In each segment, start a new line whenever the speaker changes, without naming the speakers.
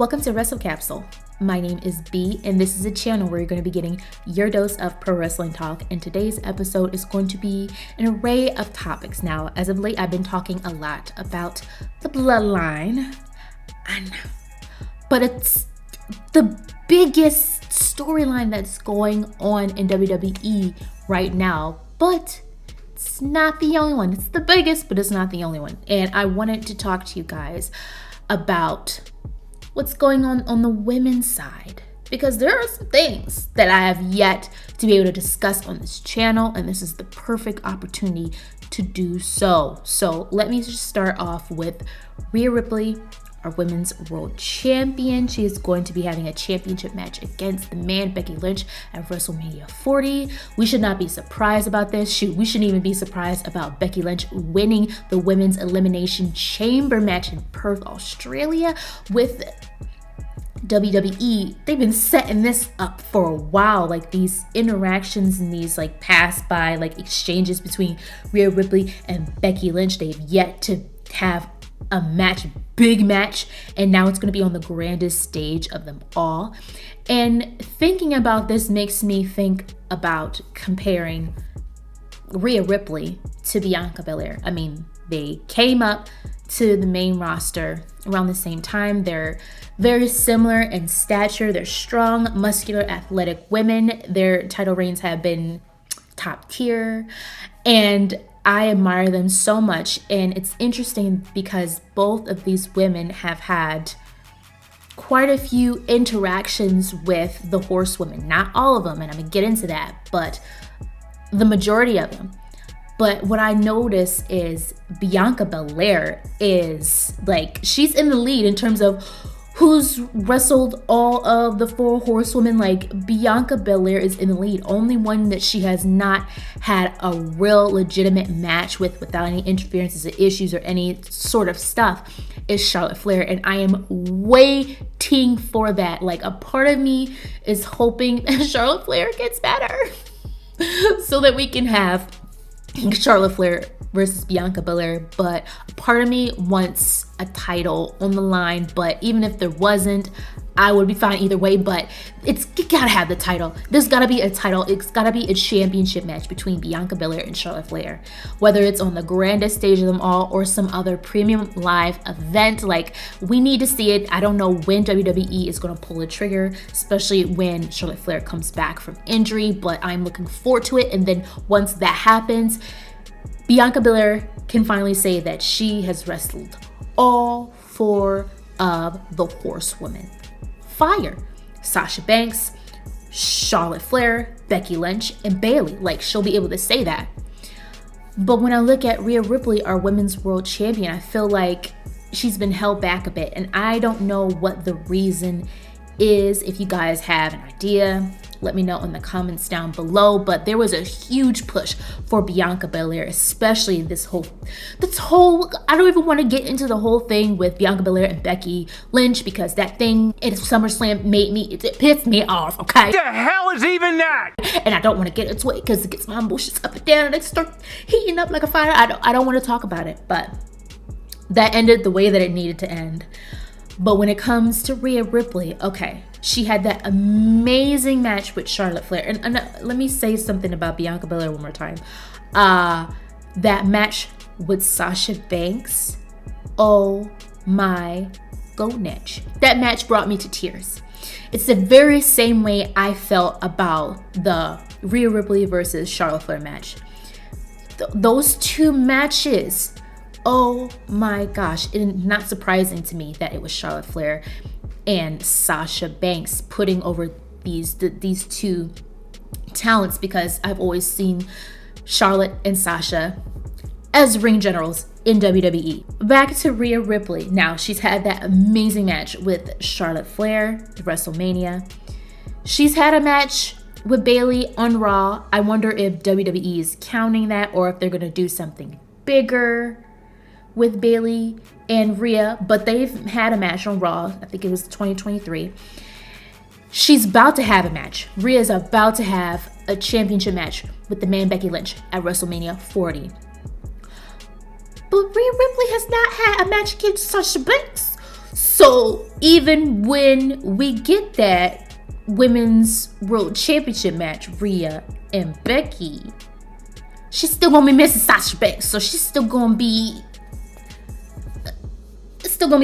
Welcome to Wrestle Capsule. My name is B, and this is a channel where you're going to be getting your dose of pro wrestling talk. And today's episode is going to be an array of topics. Now, as of late, I've been talking a lot about the bloodline. I know, but it's the biggest storyline that's going on in WWE right now. But it's not the only one. It's the biggest, but it's not the only one. And I wanted to talk to you guys about what's going on the women's side, because there are some things that I have yet to be able to discuss on this channel, and this is the perfect opportunity to do so. So let me just start off with Rhea Ripley, our women's world champion. She is going to be having a championship match against the man Becky Lynch at Wrestlemania 40. We should not be surprised about this. Shoot, we shouldn't even be surprised about Becky Lynch winning the women's elimination chamber match in Perth, Australia with WWE. They've been setting this up for a while, like these interactions and these like pass by like exchanges between Rhea Ripley and Becky Lynch. They've yet to have a match, big match, and now it's going to be on the grandest stage of them all. And thinking about this makes me think about comparing Rhea Ripley to Bianca Belair. I mean, they came up to the main roster around the same time. They're very similar in stature. They're strong, muscular, athletic women. Their title reigns have been top tier, and I admire them so much. And it's interesting because both of these women have had quite a few interactions with the Horsewomen. Not all of them, and I'm gonna get into that, but the majority of them. But what I notice is Bianca Belair is like, she's in the lead in terms of who's wrestled all of the Four Horsewomen. Like, Bianca Belair is in the lead. Only one that she has not had a real legitimate match with without any interferences or issues or any sort of stuff is Charlotte Flair. And I am waiting for that. Like, a part of me is hoping that Charlotte Flair gets better so that we can have Charlotte Flair versus Bianca Belair. But a part of me wants a title on the line, but even if there wasn't, I would be fine either way. But you gotta have the title. There's gotta be a title. It's gotta be a championship match between Bianca Belair and Charlotte Flair, whether it's on the grandest stage of them all or some other premium live event. Like, we need to see it. I don't know when WWE is gonna pull the trigger, especially when Charlotte Flair comes back from injury, but I'm looking forward to it. And then once that happens, Bianca Belair can finally say that she has wrestled all four of the Horsewomen. Fire. Sasha Banks, Charlotte Flair, Becky Lynch, and Bayley. Like, she'll be able to say that. But when I look at Rhea Ripley, our women's world champion, I feel like she's been held back a bit. And I don't know what the reason is. If you guys have an idea, let me know in the comments down below. But there was a huge push for Bianca Belair, especially this whole, I don't even want to get into the whole thing with Bianca Belair and Becky Lynch, because that thing at SummerSlam it pissed me off, okay?
What the hell is even that?
And I don't want to get into it because it gets my emotions up and down and it starts heating up like a fire. I don't want to talk about it, but that ended the way that it needed to end. But when it comes to Rhea Ripley, okay, she had that amazing match with Charlotte Flair. And let me say something about Bianca Belair one more time. That match with Sasha Banks, oh my goodness. That match brought me to tears. It's the very same way I felt about the Rhea Ripley versus Charlotte Flair match. Those two matches, oh my gosh. It's not surprising to me that it was Charlotte Flair and Sasha Banks putting over these two talents, because I've always seen Charlotte and Sasha as ring generals in WWE. Back to Rhea Ripley. Now, she's had that amazing match with Charlotte Flair at WrestleMania. She's had a match with Bayley on Raw. I wonder if WWE is counting that, or if they're gonna do something bigger with Bayley and Rhea. But they've had a match on Raw. I think it was 2023. She's about to have a match. Rhea's about to have a championship match with the man Becky Lynch at WrestleMania 40. But Rhea Ripley has not had a match against Sasha Banks. So even when we get that women's world championship match, Rhea and Becky, she's still gonna be missing Sasha Banks, so she's still gonna be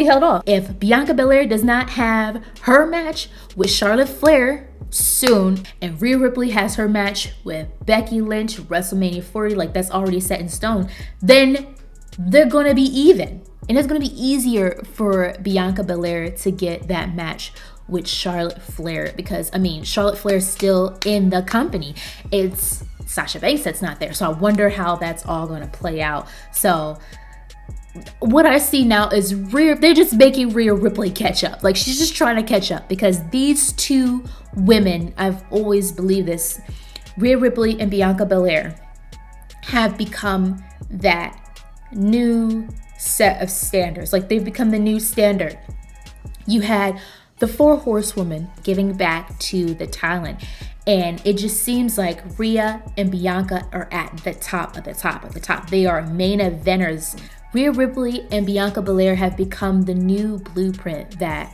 held off. If Bianca Belair does not have her match with Charlotte Flair soon, and Rhea Ripley has her match with Becky Lynch, WrestleMania 40, like that's already set in stone, then they're gonna be even. And it's gonna be easier for Bianca Belair to get that match with Charlotte Flair, because Charlotte Flair's still in the company. It's Sasha Banks that's not there. So I wonder how that's all gonna play out. So what I see now is they're just making Rhea Ripley catch up. Like, she's just trying to catch up, because these two women, I've always believed this, Rhea Ripley and Bianca Belair have become that new set of standards. Like, they've become the new standard. You had the Four Horsewomen giving back to the talent, and it just seems like Rhea and Bianca are at the top of the top of the top. They are main eventers. Rhea Ripley and Bianca Belair have become the new blueprint, that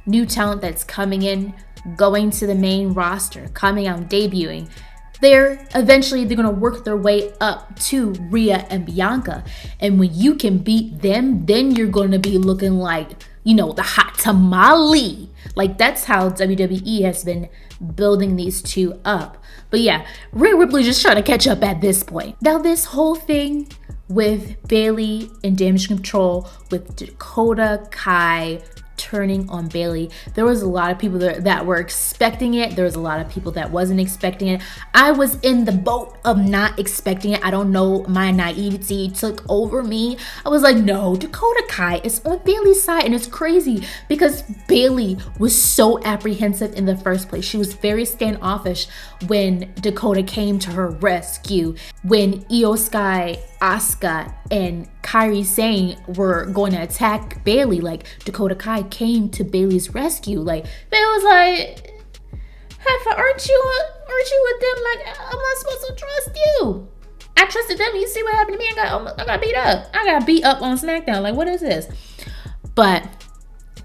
new talent that's coming in, going to the main roster, coming out, debuting. They're gonna work their way up to Rhea and Bianca. And when you can beat them, then you're gonna be looking like, the hot tamale. Like, that's how WWE has been building these two up. But yeah, Rhea Ripley just trying to catch up at this point. Now, this whole thing with Bayley and Damage Ctrl, with Dakota Kai turning on Bayley, there was a lot of people that were expecting it. There was a lot of people that wasn't expecting it. I was in the boat of not expecting it. I don't know, my naivety took over me. I was like, no, Dakota Kai is on Bayley's side. And it's crazy because Bayley was so apprehensive in the first place. She was very standoffish when Dakota came to her rescue. When Io Sky, Asuka, and Kairi Sane were going to attack Bayley, like, Dakota Kai came to Bayley's rescue. Like, Bayley was like, Heifer, aren't you with them? Like, am I supposed to trust you? I trusted them. You see what happened to me? I got beat up. I got beat up on SmackDown. Like, what is this? But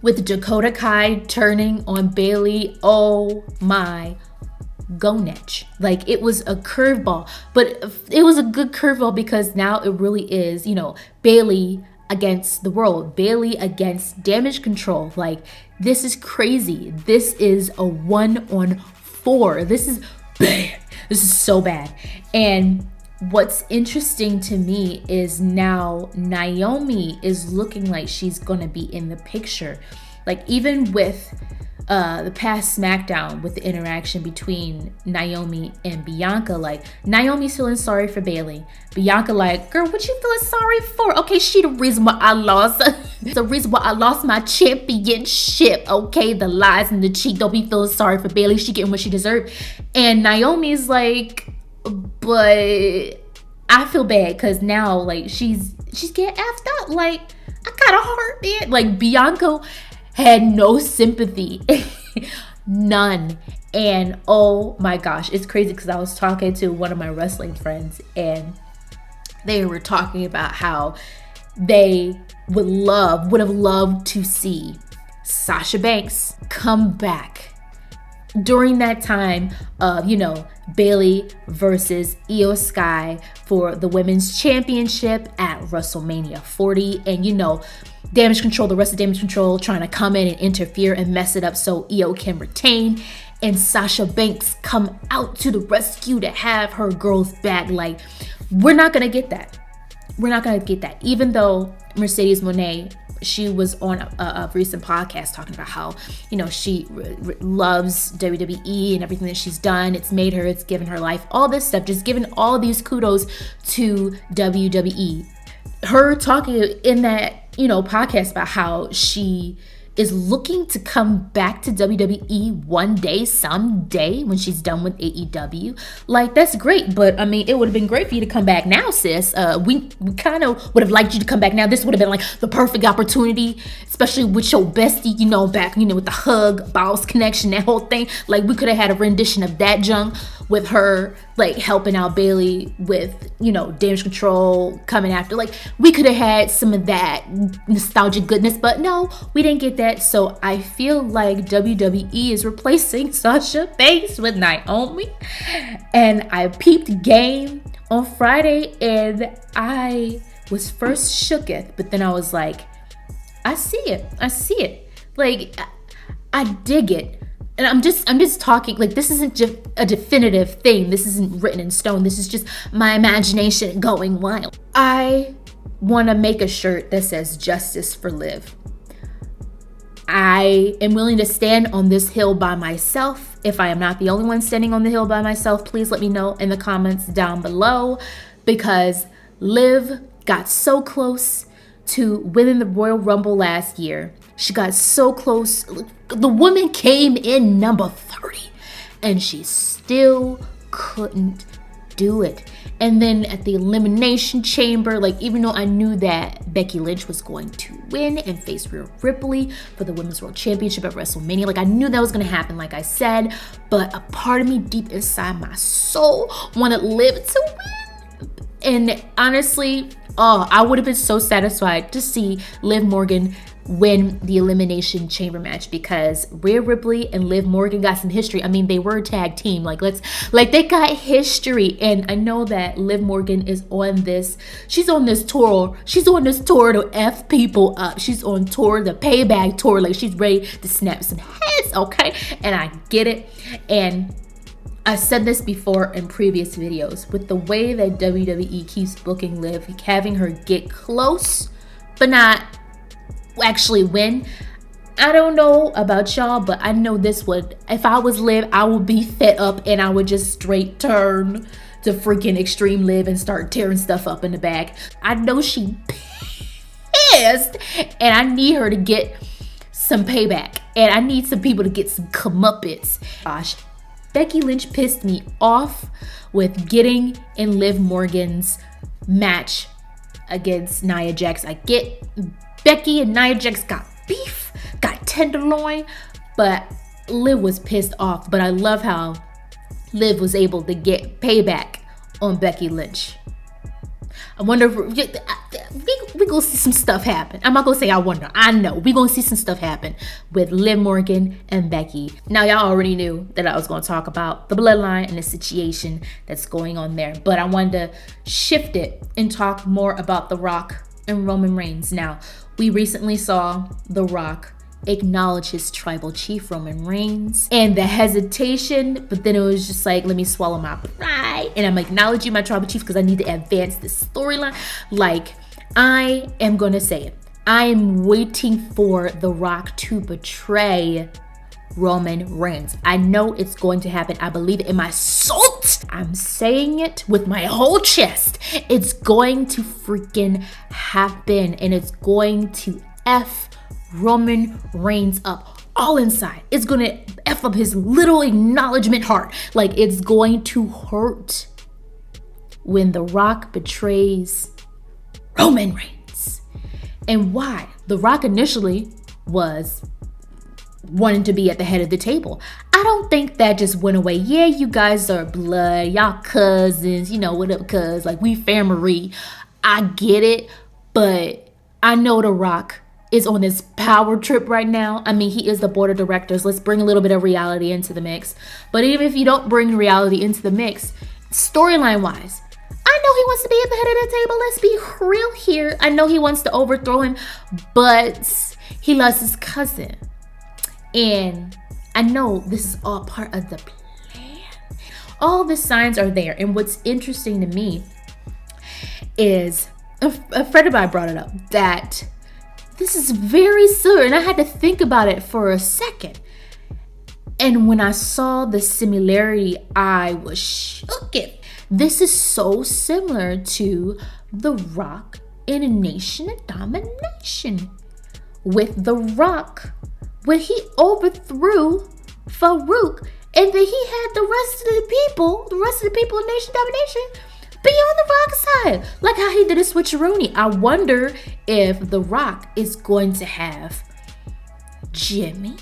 with Dakota Kai turning on Bayley, oh my gonech. Like, it was a curveball, but it was a good curveball, because now it really is, Bayley against the world, Bayley against Damage Ctrl. Like, this is crazy. This is a 1-on-4. This is bad. This is so bad. And what's interesting to me is now Naomi is looking like she's gonna be in the picture. Like, even with the past SmackDown, with the interaction between Naomi and Bianca, like, Naomi's feeling sorry for Bayley. Bianca like, girl, what you feeling sorry for? Okay, she the reason why I lost. The reason why I lost my championship. Okay, the lies and the cheat. Don't be feeling sorry for Bayley. She getting what she deserved. And Naomi's like, but I feel bad because now, like, she's getting effed up. Like, I got a heart, man. Like, Bianca had no sympathy. None. And oh my gosh, it's crazy because I was talking to one of my wrestling friends, and they were talking about how they would have loved to see Sasha Banks come back during that time of, Bayley versus Io Sky for the women's championship at WrestleMania 40. And, Damage Ctrl, the rest of Damage Ctrl trying to come in and interfere and mess it up so Io can retain. And Sasha Banks come out to the rescue to have her girls back. Like, we're not going to get that. We're not going to get that. Even though Mercedes Moné, she was on a recent podcast talking about how, she loves WWE and everything that she's done. It's made her, it's given her life, all this stuff, just giving all these kudos to WWE. Her talking in that, podcast about how she is looking to come back to WWE one day, someday, when she's done with AEW. Like, that's great, but it would have been great for you to come back now, sis. We kind of would have liked you to come back now. This would have been like the perfect opportunity, especially with your bestie, back, with the hug, balls connection, that whole thing. Like, we could have had a rendition of that junk. with her like helping out Bayley with, you know, Damage Control coming after. Like, we could have had some of that nostalgic goodness, but no, we didn't get that. So I feel like WWE is replacing Sasha Banks with Naomi. And I peeped game on Friday and I was first shooketh, but then I was like, I see it. Like, I dig it. And I'm just talking, like, this isn't just a definitive thing. This isn't written in stone. This is just my imagination going wild. I want to make a shirt that says justice for Liv. I am willing to stand on this hill by myself. If I am not the only one standing on the hill by myself, please let me know in the comments down below, because Liv got so close to winning the Royal Rumble last year. She got so close. The woman came in number 30 and she still couldn't do it. And then at the Elimination Chamber, like, even though I knew that Becky Lynch was going to win and face Rhea Ripley for the Women's World Championship at Wrestlemania, like, I knew that was going to happen, like I said, but a part of me deep inside my soul wanted Liv to win. And honestly, I would have been so satisfied to see Liv Morgan win the Elimination Chamber match, because Rhea Ripley and Liv Morgan got some history. I mean, they were a tag team. They got history. And I know that Liv Morgan is on this. She's on this tour. She's on this tour to F people up. She's on tour, the payback tour. Like, she's ready to snap some heads, okay? And I get it. And I said this before in previous videos, with the way that WWE keeps booking Liv, having her get close, but not actually win. I don't know about y'all, but I know this would, if I was Liv, I would be fed up and I would just straight turn to freaking Extreme Liv and start tearing stuff up in the back. I know she pissed and I need her to get some payback and I need some people to get some comeuppance. Gosh, Becky Lynch pissed me off with getting in Liv Morgan's match against Nia Jax. I get Becky and Nia Jax got beef, got tenderloin, but Liv was pissed off. But I love how Liv was able to get payback on Becky Lynch. I wonder if we gonna see some stuff happen. I'm not gonna say I wonder. I know we gonna see some stuff happen with Liv Morgan and Becky. Now, y'all already knew that I was gonna talk about the bloodline and the situation that's going on there, but I wanted to shift it and talk more about The Rock and Roman Reigns. Now, we recently saw The Rock acknowledge his tribal chief, Roman Reigns, and the hesitation, but then it was just like, let me swallow my pride and I'm acknowledging my tribal chief because I need to advance this storyline. Like, I am gonna say it, I am waiting for The Rock to betray Roman Reigns. I know it's going to happen. I believe it in my soul. I'm saying it with my whole chest. It's going to freaking happen, and it's going to F Roman Reigns up all inside. It's gonna F up his little acknowledgement heart. Like, it's going to hurt when The Rock betrays Roman Reigns. And why? The Rock initially was wanting to be at the head of the table. I don't think that just went away. Yeah, you guys are blood, y'all cousins, you know, what up, cuz? Like, we family. I get it, but I know The Rock is on this power trip right now. I mean, he is the board of directors. Let's bring a little bit of reality into the mix. But even if you don't bring reality into the mix, storyline wise, I know he wants to be at the head of the table. Let's be real here. I know he wants to overthrow him, but he loves his cousin. And I know this is all part of the plan. All the signs are there. And what's interesting to me is a friend of mine brought it up that this is very similar. And I had to think about it for a second. And when I saw the similarity, I was shook. This is so similar to The Rock in A Nation of Domination. With The Rock, when he overthrew Farouk, and then he had the rest of the people in Nation Domination be on The Rock's side. Like how he did a switcheroony. I wonder if The Rock is going to have Jimmy,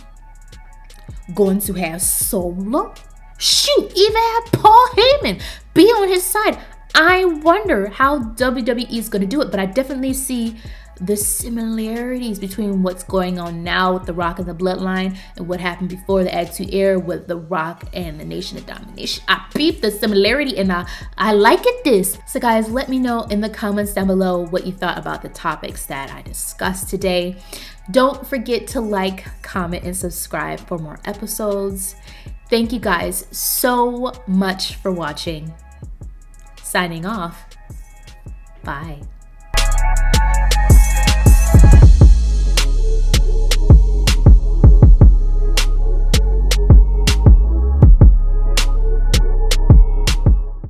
going to have Solo, Shoot, even have Paul Heyman be on his side. I wonder how WWE is going to do it, but I definitely see the similarities between what's going on now with The Rock and the Bloodline and what happened before the Attitude Era with The Rock and the Nation of Domination. I peep the similarity and I like it this. So guys, let me know in the comments down below what you thought about the topics that I discussed today. Don't forget to like, comment, and subscribe for more episodes. Thank you guys so much for watching. Signing off. Bye.